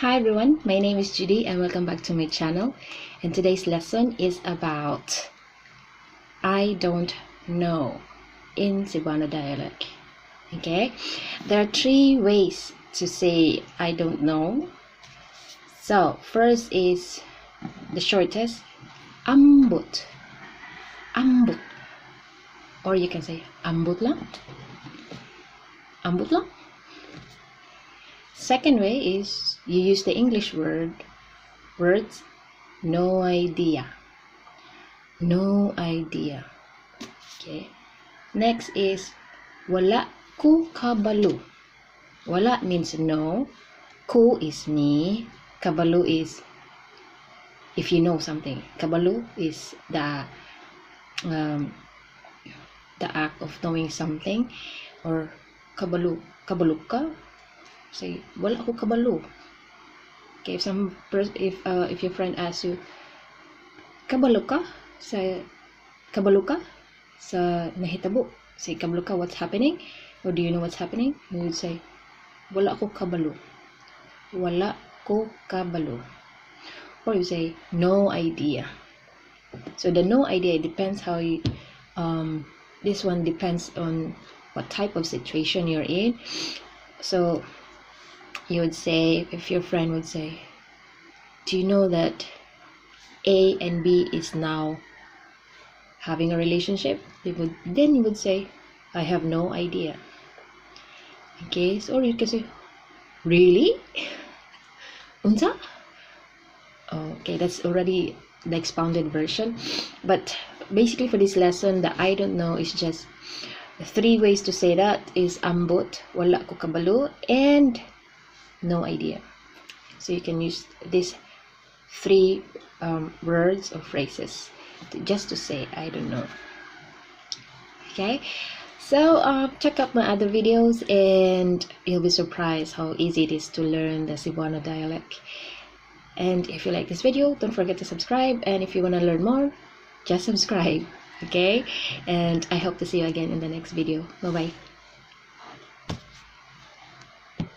Hi everyone, my name is Judy and welcome back to my channel. And today's lesson is about I don't know in Cebuano dialect. Okay, there are three ways to say I don't know. So first is the shortest, ambut, ambut, or you can say ambut lang, ambut lang. Second way is you use the English words no idea, no idea. Okay, next is wala ku kabalo. Wala means no, ku is me, kabalo is if you know something. Kabalo is the act of knowing something, or kabalo, kabalo ka, say wala ko kabalo. Okay, if your friend asks you kabalo ka sa nahitabo, say kabalo ka, what's happening, or do you know what's happening, you would say wala ko kabalo, wala ko kabalo, or you say no idea. So the no idea depends how you this one depends on what type of situation you're in. So you would say, if your friend would say, do you know that A and B is now having a relationship? Then you would say, I have no idea. Okay, so, or you can say, really? Unsa? Okay, that's already the expounded version. But basically for this lesson, the I don't know is just three ways to say that is ambot, wala ko kabalo, and no idea. So you can use these three words or phrases just to say I don't know. Okay, so check out my other videos and you'll be surprised how easy it is to learn the Cebuano dialect. And if you like this video, don't forget to subscribe, and if you want to learn more, just subscribe. Okay, and I hope to see you again in the next video. Bye bye.